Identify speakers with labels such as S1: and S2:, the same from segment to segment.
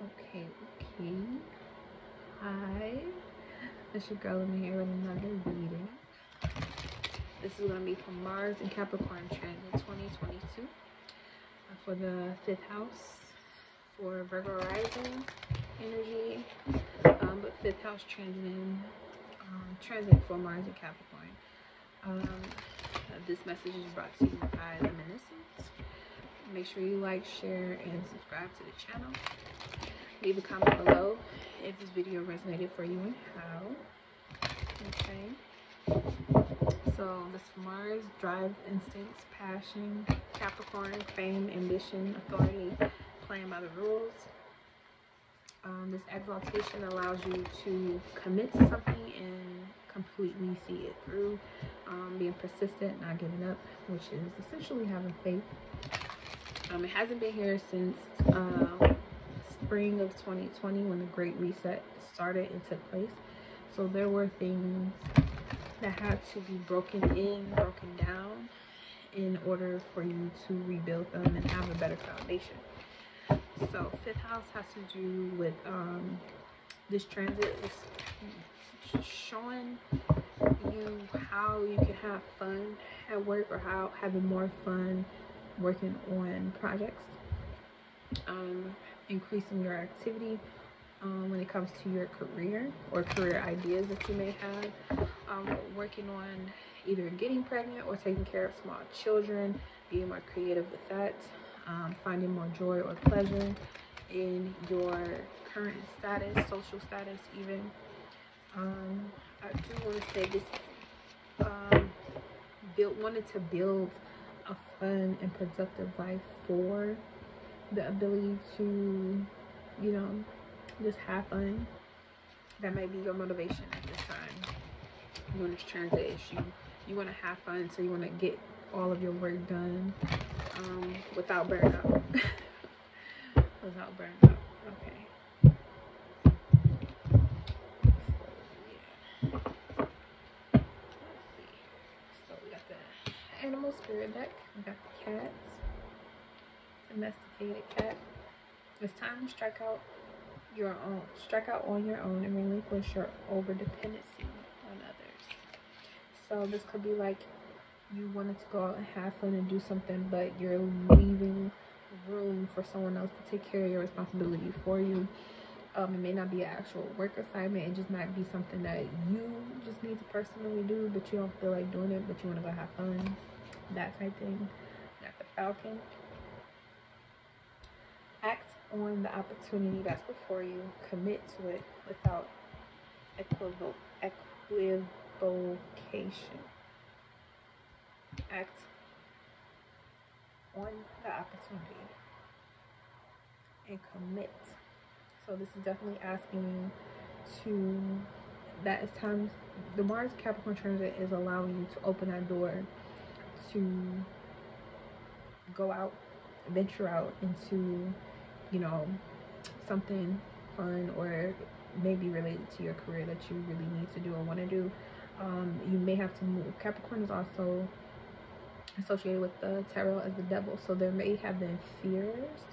S1: Okay. Hi, it's your girl in here with another reading. This is going to be from Mars and Capricorn transit 2022 for the 5th house for Virgo rising energy, but 5th house transit for Mars and Capricorn. This message is brought to you by Luminescence. Make sure you like, share, and subscribe to the channel. Leave a comment below if this video resonated for you and how. Okay. So this Mars, drive, instincts, passion, Capricorn, fame, ambition, authority, playing by the rules. This exaltation allows you to commit to something and completely see it through. Being persistent, not giving up, which is essentially having faith. It hasn't been here since spring of 2020 when the Great Reset started and took place. So there were things that had to be broken down in order for you to rebuild them and have a better foundation. So 5th house has to do with this transit is showing you how you can have fun at work, or how having more fun working on projects, increasing your activity when it comes to your career or career ideas that you may have, working on either getting pregnant or taking care of small children, being more creative with that, finding more joy or pleasure in your current status, social status even. I do want to say this, wanted to build a fun and productive life for the ability to, you know, just have fun. That may be your motivation at this time during this transit issue. You want to have fun, so you want to get all of your work done without burnout. Without burnout. Okay. So we got the animal spirit deck. We got the cats. Domesticated cat. It's time to strike out on your own and relinquish your over dependency on others. So this could be like you wanted to go out and have fun and do something, but you're leaving room for someone else to take care of your responsibility for you. It may not be an actual work assignment. It just might be something that you just need to personally do, but you don't feel like doing it, but you want to go have fun. That type thing. Got the Falcon. Act on the opportunity that's before you. Commit to it without equivocation. Act on the opportunity and commit. So this is definitely asking you that it's time. The Mars Capricorn transit is allowing you to open that door to go out, venture out into, you know, something fun or maybe related to your career that you really need to do or want to do. You may have to move. Capricorn is also associated with the tarot as the devil, so there may have been fears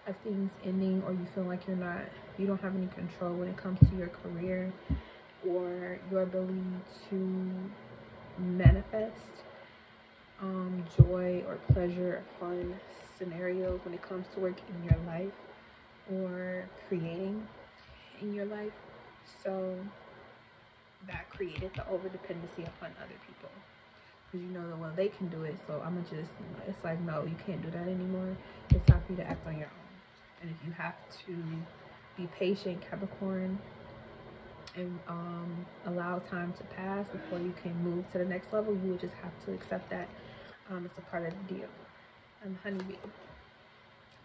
S1: of things ending, or you feel like you don't have any control when it comes to your career or your ability to manifest joy or pleasure or fun scenarios when it comes to work in your life or creating in your life. So that created the over dependency upon other people, because you know that, well, they can do it, so I'm gonna just, it's like, no, you can't do that anymore. It's time for you to act on your own. And if you have to be patient, Capricorn, and allow time to pass before you can move to the next level, you will just have to accept that. It's a part of the deal. Honeybee.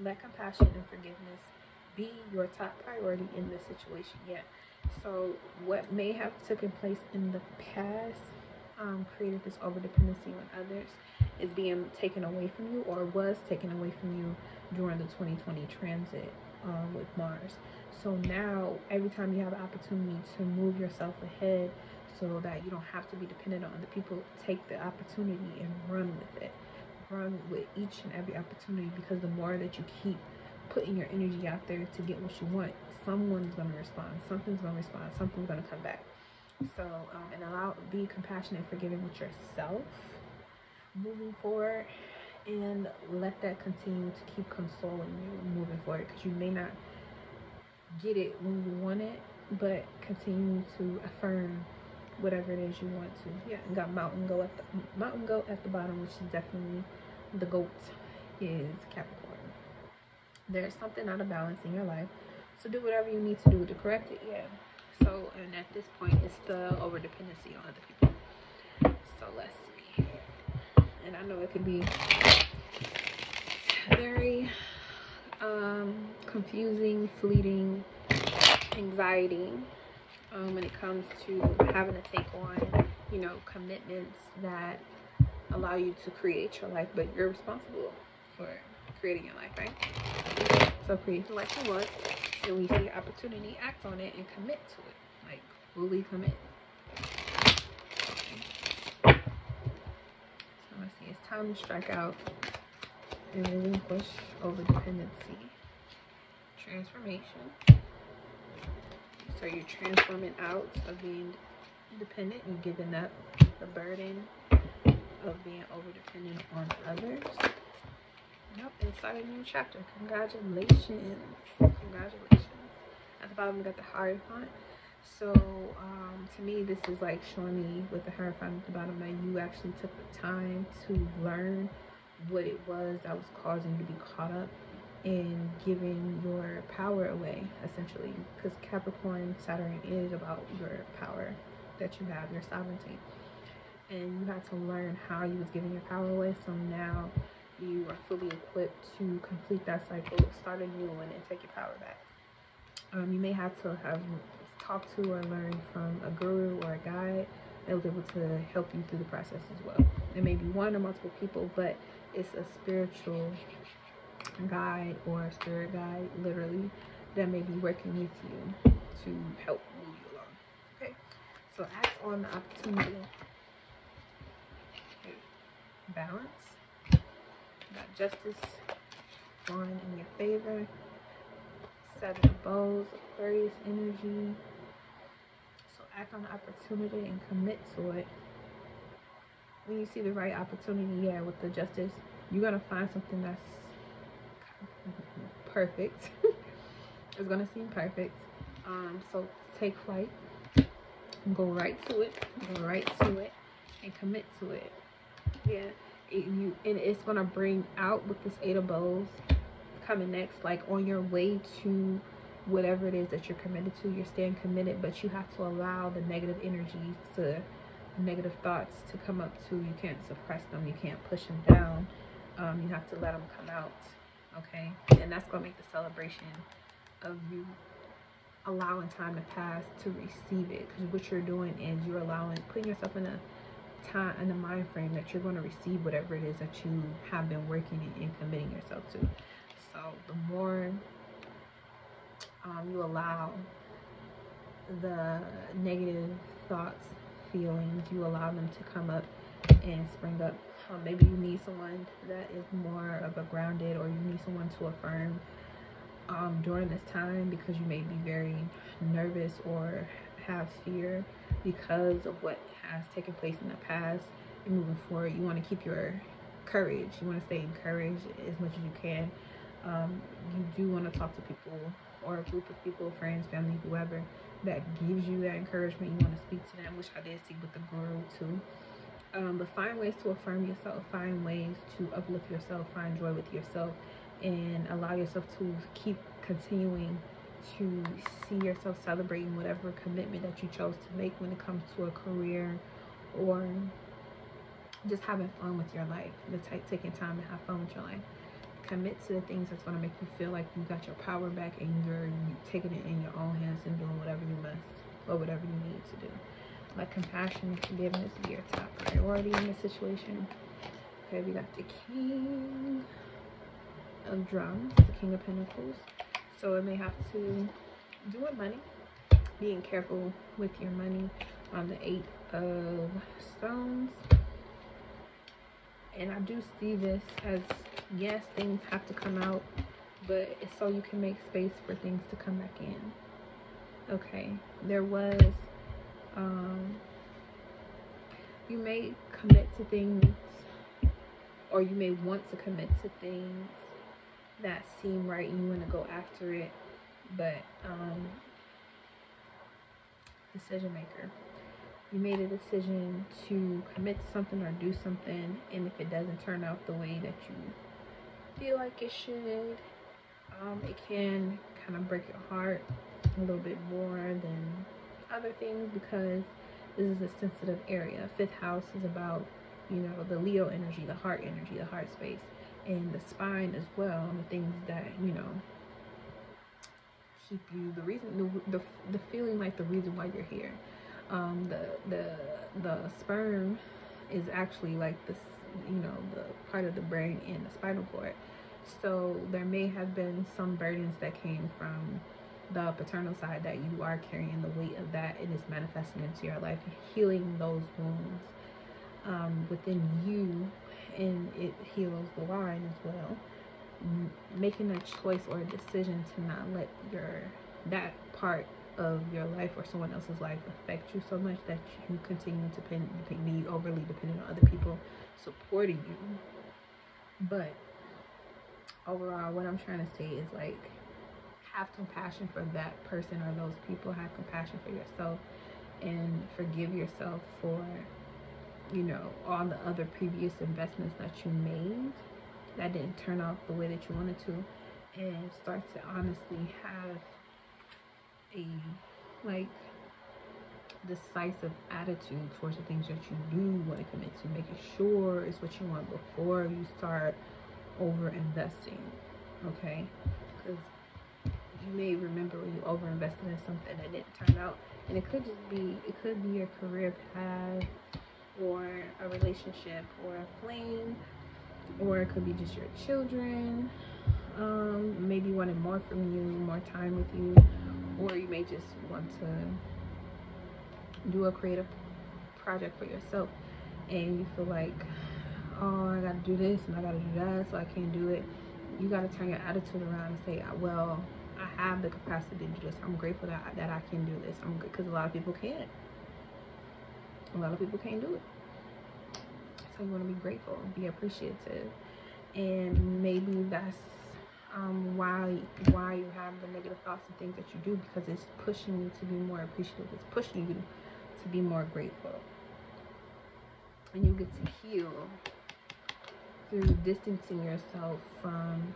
S1: Let compassion and forgiveness be your top priority in this situation yet. So what may have taken place in the past created this over dependency on others is being taken away from you, or was taken away from you during the 2020 transit with Mars. So now every time you have an opportunity to move yourself ahead so that you don't have to be dependent on other people, take the opportunity and run with it. Run with each and every opportunity, because the more that you keep
S2: putting your energy out there to get what you want, someone's going to respond, something's going to respond, something's going to come back. So and be compassionate and forgiving with yourself moving forward, and let that continue to keep consoling you moving forward, because you may not get it when you want it, but continue to affirm whatever it is you want to. Yeah, and got mountain goat at the bottom, which is definitely the goat, is Capricorn. There's something out of balance in your life, so do whatever you need to do to correct it. Yeah. So, and at this point, it's the over-dependency on other people. So let's see. And I know it could be very confusing, fleeting anxiety when it comes to having to take on, you know, commitments that allow you to create your life, but you're responsible for creating your life, right? So create the life you want, and when you see your opportunity, act on it and commit to it, like fully commit. Okay. So let's see, it's time to strike out and relinquish over dependency. Transformation. So you're transforming out of being dependent and giving up the burden of being over dependent on others. Yep, and start a new chapter. Congratulations. Congratulations. At the bottom we got the Hierophant. So to me, this is like showing me with the Hierophant at the bottom that you actually took the time to learn what it was that was causing you to be caught up in giving your power away, essentially, because Capricorn Saturn is about your power that you have, your sovereignty, and you had to learn how you was giving your power away. So now you are fully equipped to complete that cycle, start a new one, and take your power back. You may have to have talked to or learned from a guru or a guide that was able to help you through the process as well. It may be one or multiple people, but it's a spiritual guide or a spirit guide, literally, that may be working with you to help move you along. Okay, so act on the opportunity. Okay. Balance. Got justice on in your favor. Seven of Bows, Aquarius energy. So act on the opportunity and commit to it. When you see the right opportunity, yeah, with the justice, you're gonna find something that's perfect. It's gonna seem perfect. So take flight, go right to it, and commit to it. Yeah, and it's gonna bring out with this Eight of Bows coming next, like on your way to whatever it is that you're committed to. You're staying committed, but you have to allow the negative energies, negative thoughts to come up too. You can't suppress them, you can't push them down. You have to let them come out. Okay, and that's gonna make the celebration of you allowing time to pass to receive it, because what you're doing is you're putting yourself in a mind frame that you're going to receive whatever it is that you have been working and committing yourself to. So the more you allow the negative thoughts, feelings, you allow them to come up and spring up. Maybe you need someone that is more of a grounded, or you need someone to affirm during this time, because you may be very nervous or have fear because of what has taken place in the past. And moving forward, you want to keep your courage. You want to stay encouraged as much as you can. You do want to talk to people, or a group of people, friends, family, whoever, that gives you that encouragement. You want to speak to them, which I did see with the guru too. But find ways to affirm yourself, find ways to uplift yourself, find joy with yourself, and allow yourself to keep continuing to see yourself celebrating whatever commitment that you chose to make when it comes to a career, or just having fun with your life, taking time to have fun with your life. Commit to the things that's going to make you feel like you got your power back, and you're taking it in your own hands and doing whatever you must, or whatever you need to do. Like compassion and forgiveness be your top priority in this situation. Okay, we got the King of Drums, the King of Pentacles. So it may have to do with money, being careful with your money. On the Eight of Stones, and I do see this as, yes, things have to come out but it's so you can make space for things to come back in. Okay, there was you may commit to things, or you may want to commit to things that seem right and you want to go after it, but decision maker, you made a decision to commit to something or do something, and if it doesn't turn out the way that you feel like it should, it can kind of break your heart a little bit more than other things, because this is a sensitive area. Fifth house is about, you know, the Leo energy, the heart space, and the spine as well, the things that, you know, keep you, the reason, the feeling like the reason why you're here. The sperm is actually like this, you know, the part of the brain and the spinal cord. So there may have been some burdens that came from the paternal side that you are carrying the weight of that, and it's manifesting into your life, healing those wounds within you, and it heals the line as well. Making a choice or a decision to not let that part of your life or someone else's life affect you so much that you continue to be overly dependent on other people supporting you. But overall, what I'm trying to say is, like, have compassion for that person or those people. Have compassion for yourself and forgive yourself for, you know, all the other previous investments that you made that didn't turn out the way that you wanted to, and start to honestly have a, like, decisive attitude towards the things that you do want to commit to, making sure it's what you want before you start over investing. Okay, because you may remember when you over invested in something that didn't turn out, and it could be your career path, or a relationship, or a flame, or it could be just your children, maybe wanting more from you, more time with you, or you may just want to do a creative project for yourself, and you feel like, oh, I gotta do this and I gotta do that, so I can't do it. You gotta turn your attitude around and say, well, I have the capacity to do this. I'm grateful that I can do this. I'm good, because a lot of people can't. A lot of people can't do it. So you want to be grateful, be appreciative, and maybe that's why you have the negative thoughts and things that you do, because it's pushing you to be more appreciative. It's pushing you to be more grateful, and you get to heal through distancing yourself from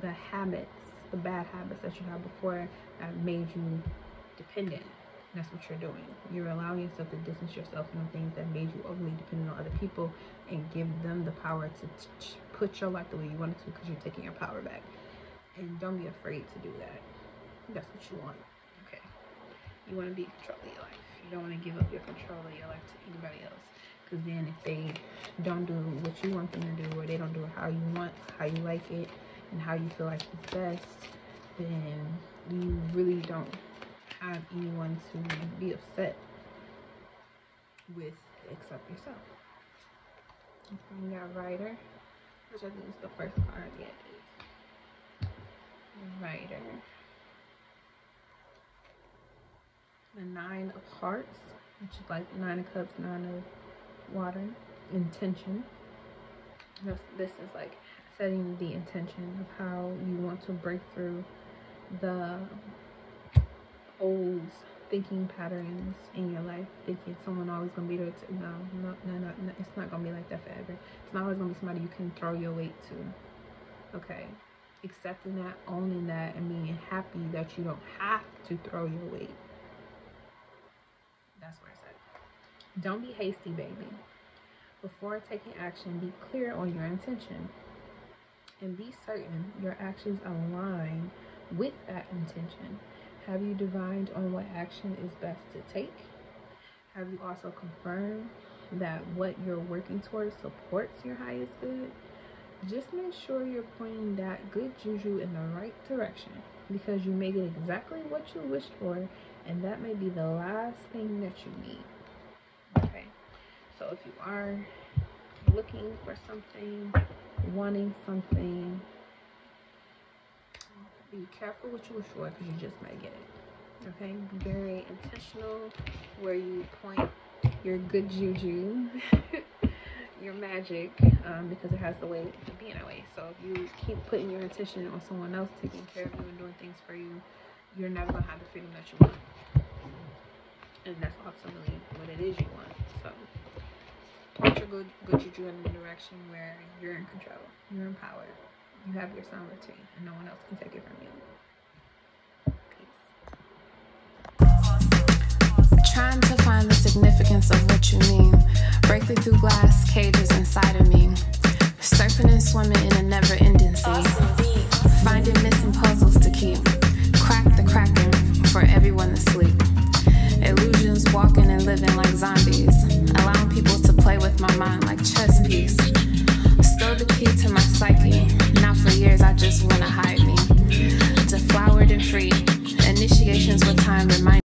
S2: the habits, the bad habits that you had before that made you dependent. That's what you're doing. You're allowing yourself to distance yourself from the things that made you overly dependent on other people, and give them the power to put your life the way you want it to, because you're taking your power back. And don't be afraid to do that. That's what you want. Okay, you want to be in control of your life. You don't want to give up your control of your life to anybody else, because then if they don't do what you want them to do, or they don't do it how you want, how you like it, and how you feel like it's best, then you really don't have anyone to be upset with except yourself. Okay, you got Rider, which I think is the first card. Yeah, it is. Rider. The Nine of Hearts, which is like Nine of Cups, Nine of Water. Intention. This is like setting the intention of how you want to break through the old thinking patterns in your life, thinking someone always gonna be there to, no, it's not gonna be like that forever. It's not always gonna be somebody you can throw your weight to. Okay, accepting that, owning that, and being happy that you don't have to throw your weight. That's where it's at. Don't be hasty, baby. Before taking action, be clear on your intention, and be certain your actions align with that intention. Have you divined on what action is best to take? Have you also confirmed that what you're working towards supports your highest good? Just make sure you're pointing that good juju in the right direction, because you may get exactly what you wished for, and that may be the last thing that you need. Okay, so if you are looking for something, wanting something,
S1: be careful what you wish for because you just might get it. Okay, be very intentional where you point your good juju, your magic, because it has the way of being that way. So if you keep putting your intention on someone else taking care of you and doing things for you, you're never gonna have the freedom that you want, and that's ultimately what it is you want. So point your good juju in the direction where you're in control, you're empowered, you have your sun routine, and no one else can take it from you.
S3: Trying to find the significance of what you mean. Breaking through glass cages inside of me. Surfing and swimming in a never-ending sea. Finding missing puzzles to keep. Crack the cracking for everyone to sleep. Illusions walking and living like zombies. Allowing people to play with my mind like chess piece. Stole the key to my psyche. Now for years I just wanna hide me. Deflowered and free. Initiations with time remind